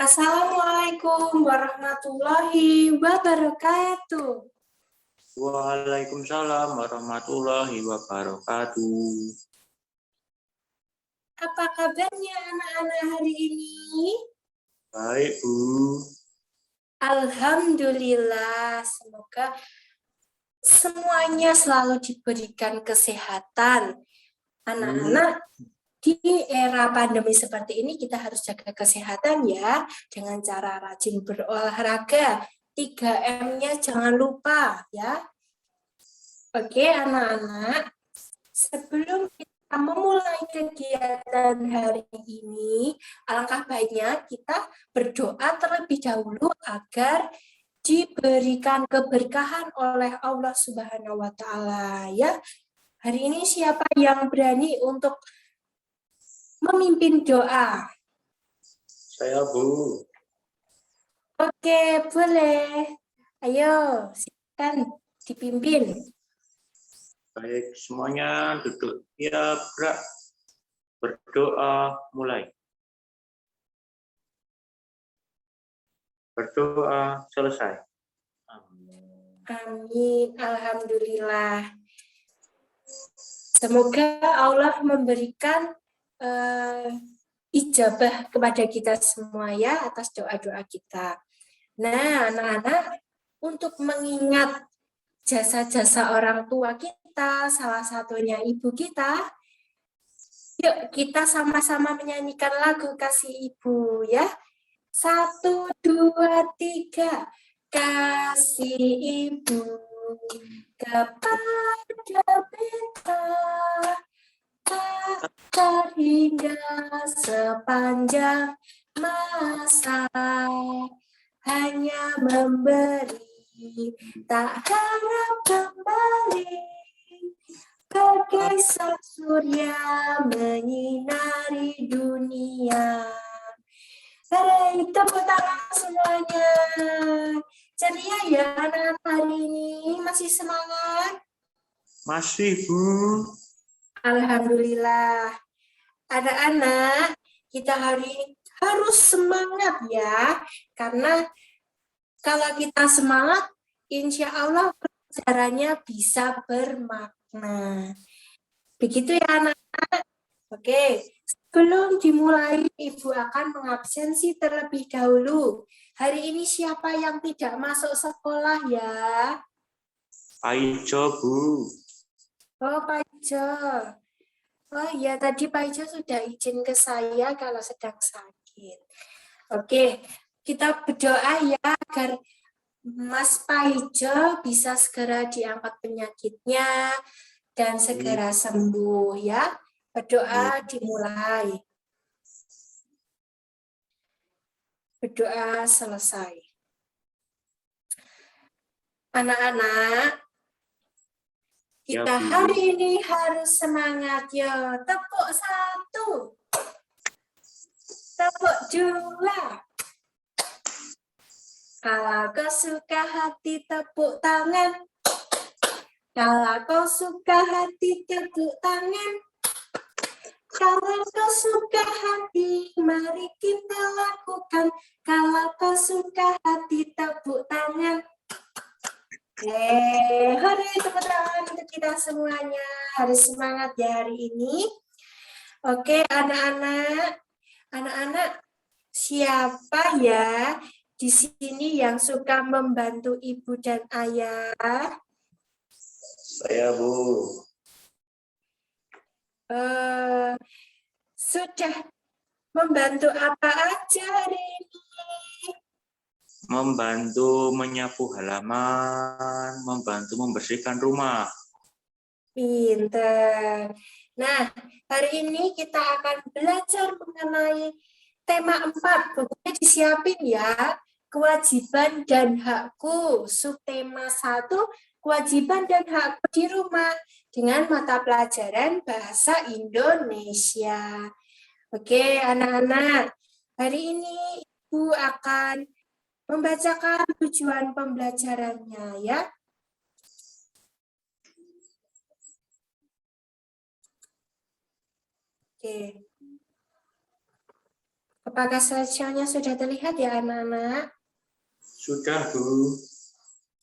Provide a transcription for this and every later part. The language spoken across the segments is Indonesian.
Assalamualaikum warahmatullahi wabarakatuh. Waalaikumsalam warahmatullahi wabarakatuh. Apa kabarnya anak-anak hari ini? Baik, Bu. Alhamdulillah, semoga semuanya selalu diberikan kesehatan. Anak-anak, di era pandemi seperti ini kita harus jaga kesehatan ya, dengan cara rajin berolahraga. 3M-nya jangan lupa ya. Oke, anak-anak, sebelum kita memulai kegiatan hari ini, alangkah baiknya kita berdoa terlebih dahulu agar diberikan keberkahan oleh Allah Subhanahu wa Ta'ala ya. Hari ini siapa yang berani untuk memimpin doa? Saya, Bu. Oke, boleh. Ayo, silakan dipimpin. Baik, semuanya duduk. Ya, gerak. Berdoa, mulai. Berdoa, selesai. Amin. Alhamdulillah. Semoga Allah memberikan ijabah kepada kita semua ya atas doa-doa kita. Nah, anak-anak, untuk mengingat jasa-jasa orang tua kita, salah satunya ibu kita, yuk kita sama-sama menyanyikan lagu Kasih Ibu ya. 1, 2, 3. Kasih Ibu kepada beta tak terhingga sepanjang masa, hanya memberi tak harap kembali, bagai sang surya menyinari dunia. Baik, tepuk tangan semuanya. Ceria ya anak-anak hari ini, masih semangat? Masih, Bu. Alhamdulillah. Anak-anak, kita hari ini harus semangat ya, karena kalau kita semangat, insya Allah pelajarannya bisa bermakna. Begitu ya anak-anak? Oke, sebelum dimulai, Ibu akan mengabsensi terlebih dahulu. Hari ini siapa yang tidak masuk sekolah ya? Pak Ijo, Bu. Oh, Pak Ijo. Oh iya, tadi Pak Ijo sudah izin ke saya kalau sedang sakit. Oke, kita berdoa ya agar Mas Paijo bisa segera diangkat penyakitnya dan segera sembuh ya. Berdoa dimulai. Berdoa selesai. Anak-anak, kita hari ini harus semangat ya. Tepuk 1. Tepuk 2. Kalau kau suka hati tepuk tangan. Kalau kau suka hati tepuk tangan. Kalau kau suka hati mari kita lakukan. Kalau kau suka hati tepuk tangan. Hari tepuk tangan untuk kita semuanya. Harus semangat ya hari ini. Oke anak-anak. Anak-anak, siapa ya di sini yang suka membantu ibu dan ayah? Saya, Bu. Sudah membantu apa aja hari ini? Membantu menyapu halaman, membantu membersihkan rumah. Pinter. Nah, hari ini kita akan belajar mengenai tema 4. Bukunya disiapin ya. Kewajiban dan hakku. Subtema 1, kewajiban dan hakku di rumah. Dengan mata pelajaran Bahasa Indonesia. Oke, anak-anak. Hari ini Ibu akan membacakan tujuan pembelajarannya ya. Oke. Apakah slideshow-nya sudah terlihat ya anak-anak? Sudah, Bu.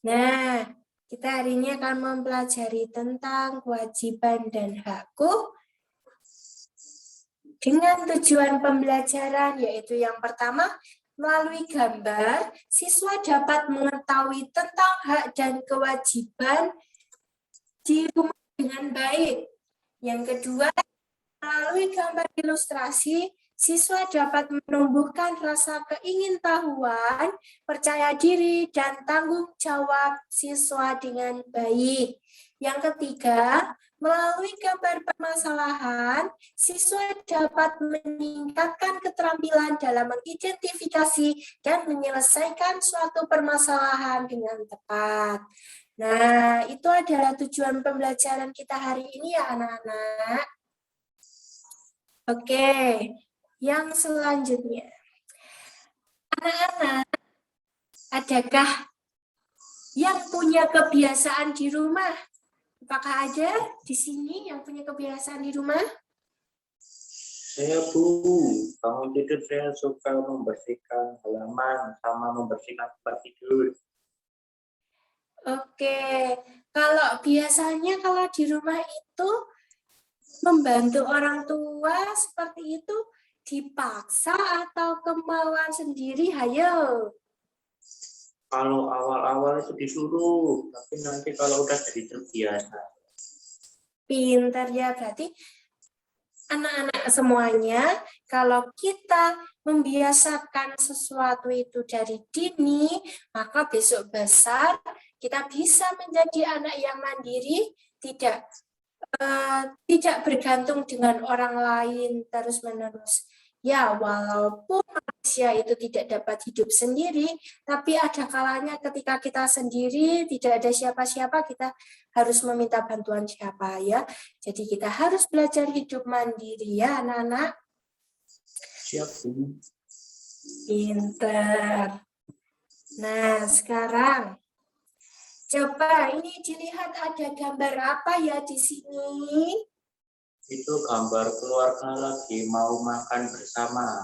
Nah, kita hari ini akan mempelajari tentang kewajiban dan hakku dengan tujuan pembelajaran, yaitu yang pertama, melalui gambar, siswa dapat mengetahui tentang hak dan kewajiban di rumah dengan baik. Yang kedua, melalui gambar ilustrasi, siswa dapat menumbuhkan rasa keingintahuan, percaya diri, dan tanggung jawab siswa dengan baik. Yang ketiga, melalui gambar permasalahan, siswa dapat meningkatkan keterampilan dalam mengidentifikasi dan menyelesaikan suatu permasalahan dengan tepat. Nah, itu adalah tujuan pembelajaran kita hari ini ya anak-anak. Oke, yang selanjutnya. Anak-anak, adakah yang punya kebiasaan di rumah? Apakah ada di sini yang punya kebiasaan di rumah? Saya, Bu. Bangun tidur saya suka membersihkan halaman sama membersihkan tempat tidur. Oke, kalau biasanya kalau di rumah itu membantu orang tua seperti itu dipaksa atau kemauan sendiri? Hayo. Kalau awal-awal itu disuruh, tapi nanti kalau udah jadi terbiasa. Pintar ya, berarti anak-anak semuanya, kalau kita membiasakan sesuatu itu dari dini, maka besok besar kita bisa menjadi anak yang mandiri, tidak bergantung dengan orang lain terus-menerus. Ya, walaupun manusia itu tidak dapat hidup sendiri, tapi ada kalanya ketika kita sendiri, tidak ada siapa-siapa, kita harus meminta bantuan siapa ya. Jadi kita harus belajar hidup mandiri ya anak-anak. Siap, Bu. Pinter. Nah, sekarang coba ini dilihat ada gambar apa ya di sini? Itu gambar keluarga lagi mau makan bersama.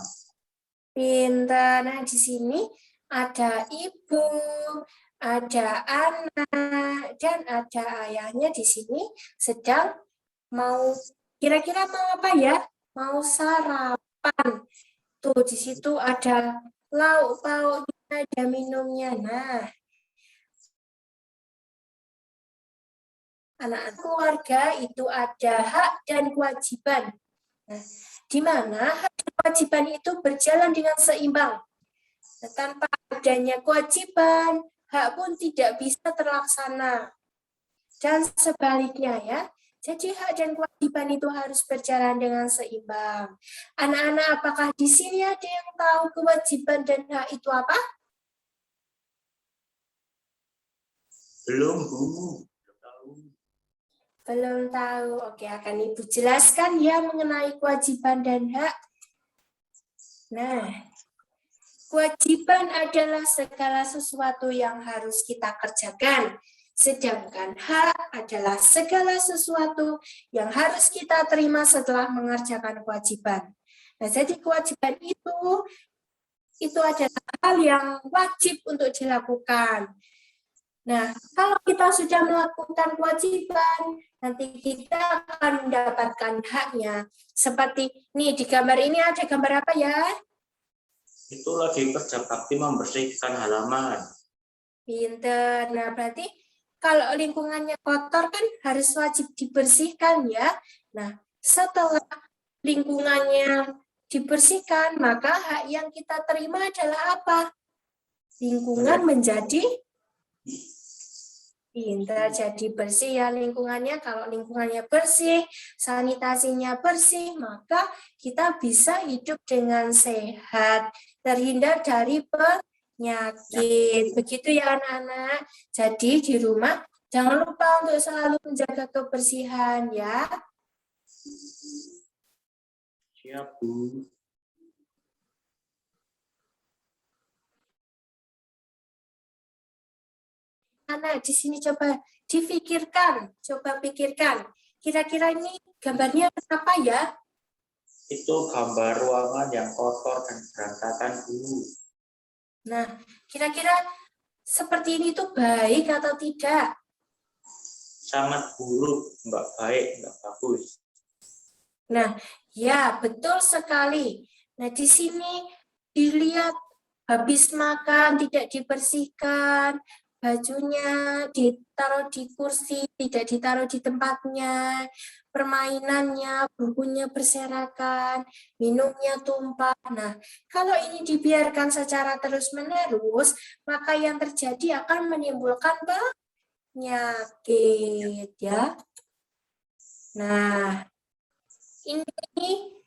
Pintar. Nah, di sini ada ibu, ada anak, dan ada ayahnya di sini sedang mau, kira-kira mau apa ya? Mau sarapan. Tuh, di situ ada lauk pauknya, ada minumnya. Nah, anak keluarga itu ada hak dan kewajiban. Nah, di mana hak dan kewajiban itu berjalan dengan seimbang. Nah, tanpa adanya kewajiban, hak pun tidak bisa terlaksana. Dan sebaliknya ya. Jadi hak dan kewajiban itu harus berjalan dengan seimbang. Anak-anak, apakah di sini ada yang tahu kewajiban dan hak itu apa? Belum, Bu. Belum tahu. Oke, akan Ibu jelaskan ya mengenai kewajiban dan hak. Nah, kewajiban adalah segala sesuatu yang harus kita kerjakan. Sedangkan hak adalah segala sesuatu yang harus kita terima setelah mengerjakan kewajiban. Nah, jadi kewajiban itu adalah hal yang wajib untuk dilakukan. Nah, kalau kita sudah melakukan kewajiban, nanti kita akan mendapatkan haknya. Seperti nih, di gambar ini ada gambar apa ya? Itu lagi kerja bakti membersihkan halaman. Pinter. Nah, berarti kalau lingkungannya kotor kan harus wajib dibersihkan ya. Nah, setelah lingkungannya dibersihkan, maka hak yang kita terima adalah apa? Lingkungan menjadi pintar, jadi bersih ya lingkungannya. Kalau lingkungannya bersih, sanitasinya bersih, maka kita bisa hidup dengan sehat, terhindar dari penyakit. Begitu ya anak-anak. Jadi di rumah jangan lupa untuk selalu menjaga kebersihan ya. Siap, Bu. Anak di sini coba difikirkan, coba pikirkan. Kira-kira ini gambarnya apa ya? Itu gambar ruangan yang kotor dan berantakan, Bu. Nah, kira-kira seperti ini tuh baik atau tidak? Sangat buruk, nggak baik, nggak bagus. Nah, ya betul sekali. Nah, di sini dilihat habis makan tidak dibersihkan, bajunya ditaruh di kursi, tidak ditaruh di tempatnya, permainannya, bukunya berserakan, minumnya tumpah. Nah, kalau ini dibiarkan secara terus-menerus, maka yang terjadi akan menimbulkan penyakit, ya. Nah, ini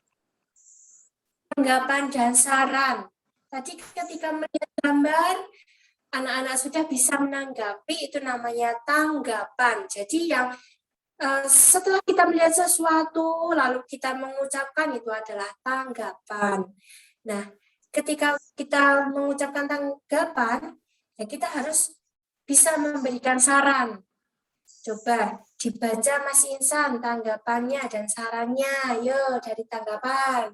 tanggapan dan saran. Tadi ketika melihat gambar, anak-anak sudah bisa menanggapi, itu namanya tanggapan. Jadi yang setelah kita melihat sesuatu, lalu kita mengucapkan, itu adalah tanggapan. Nah, ketika kita mengucapkan tanggapan, ya kita harus bisa memberikan saran. Coba dibaca Mas Insan tanggapannya dan sarannya. Ayo dari tanggapan.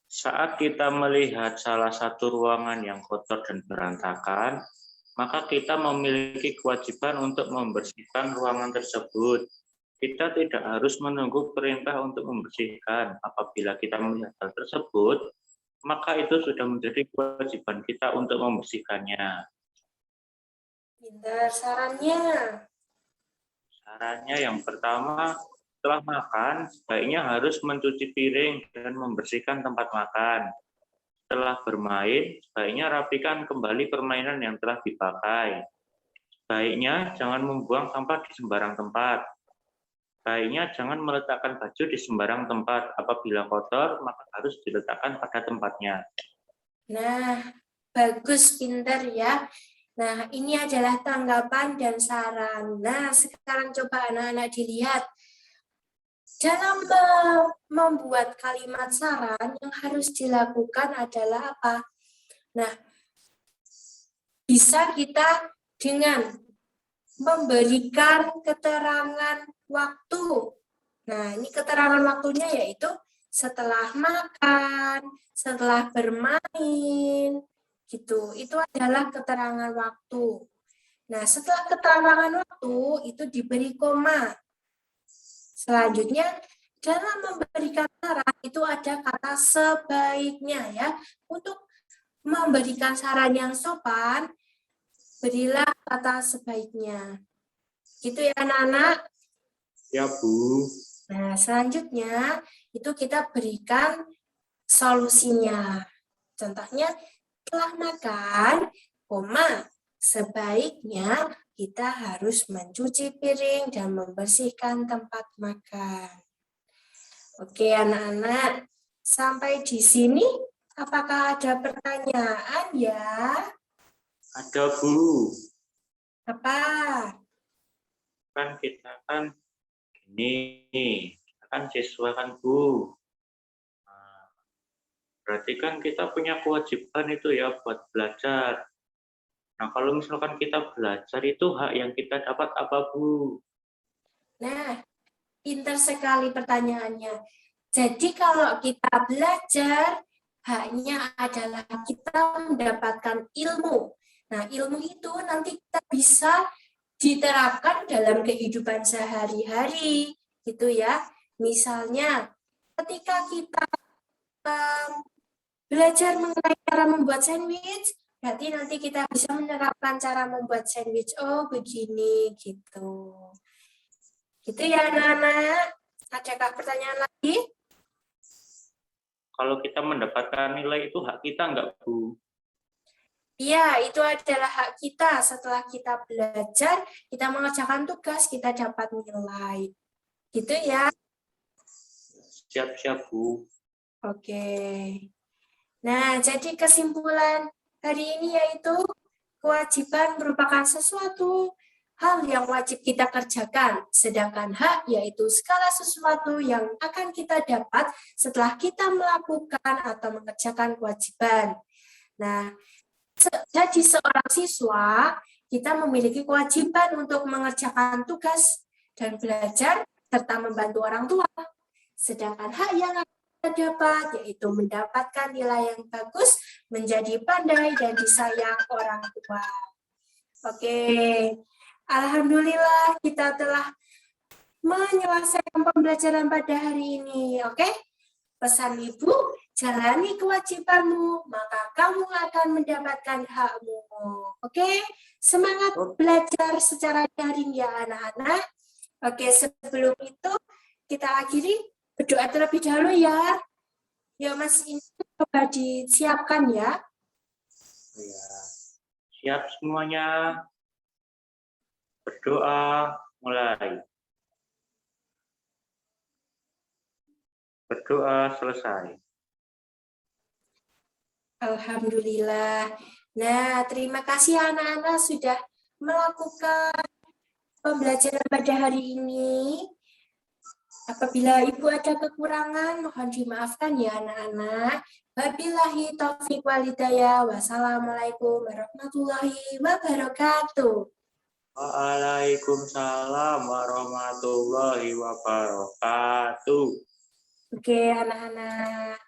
Saat kita melihat salah satu ruangan yang kotor dan berantakan, maka kita memiliki kewajiban untuk membersihkan ruangan tersebut. Kita tidak harus menunggu perintah untuk membersihkan. Apabila kita melihat hal tersebut, maka itu sudah menjadi kewajiban kita untuk membersihkannya. Pintar sarannya. Sarannya yang pertama, setelah makan, sebaiknya harus mencuci piring dan membersihkan tempat makan. Setelah bermain, sebaiknya rapikan kembali permainan yang telah dipakai. Sebaiknya jangan membuang sampah di sembarang tempat. Sebaiknya jangan meletakkan baju di sembarang tempat. Apabila kotor, maka harus diletakkan pada tempatnya. Nah, bagus, pintar ya. Nah, ini adalah tanggapan dan saran. Nah, sekarang coba anak-anak dilihat. Dalam membuat kalimat saran, yang harus dilakukan adalah apa? Nah, bisa kita dengan memberikan keterangan waktu. Nah, ini keterangan waktunya yaitu setelah makan, setelah bermain, gitu. Itu adalah keterangan waktu. Nah, setelah keterangan waktu itu diberi koma. Selanjutnya, dalam memberikan saran itu ada kata sebaiknya ya. Untuk memberikan saran yang sopan, berilah kata sebaiknya. Gitu ya anak-anak. Ya, Bu. Nah, selanjutnya itu kita berikan solusinya. Contohnya, setelah makan, sebaiknya kita harus mencuci piring dan membersihkan tempat makan. Oke, anak-anak, sampai di sini apakah ada pertanyaan ya? Ada, Bu. Apa? Kan kita kan gini, kita kan siswa kan, Bu. Nah, berarti kan kita punya kewajiban itu ya buat belajar. Nah, kalau misalkan kita belajar itu hak yang kita dapat apa, Bu? Nah, pintar sekali pertanyaannya. Jadi kalau kita belajar, haknya adalah kita mendapatkan ilmu. Nah, ilmu itu nanti kita bisa diterapkan dalam kehidupan sehari-hari, gitu ya. Misalnya, ketika kita belajar mengenai cara membuat sandwich, berarti nanti kita bisa menerapkan cara membuat sandwich. Oh, begini, gitu. Gitu ya, anak-anak. Adakah pertanyaan lagi? Kalau kita mendapatkan nilai itu hak kita enggak, Bu? Iya, itu adalah hak kita. Setelah kita belajar, kita mengerjakan tugas, kita dapat nilai. Gitu ya. Siap-siap, Bu. Oke. Nah, jadi kesimpulan hari ini yaitu kewajiban merupakan sesuatu hal yang wajib kita kerjakan, sedangkan hak yaitu segala sesuatu yang akan kita dapat setelah kita melakukan atau mengerjakan kewajiban. Nah, jadi seorang siswa, kita memiliki kewajiban untuk mengerjakan tugas dan belajar serta membantu orang tua. Sedangkan hak yang kita dapat yaitu mendapatkan nilai yang bagus, menjadi pandai dan disayang orang tua. Oke, alhamdulillah kita telah menyelesaikan pembelajaran pada hari ini. Oke, pesan Ibu, jalani kewajibanmu, maka kamu akan mendapatkan hakmu. Oke, semangat belajar secara daring ya anak-anak. Oke, sebelum itu kita akhiri berdoa terlebih dahulu ya. Ya Mas, ini coba disiapkan ya. Ya. Siap semuanya. Berdoa mulai. Berdoa selesai. Alhamdulillah. Nah, terima kasih anak-anak sudah melakukan pembelajaran pada hari ini. Apabila Ibu ada kekurangan, mohon dimaafkan ya anak-anak. Wabillahi taufiq walhidayah. Wassalamualaikum warahmatullahi wabarakatuh. Waalaikumsalam warahmatullahi wabarakatuh. Oke, anak-anak.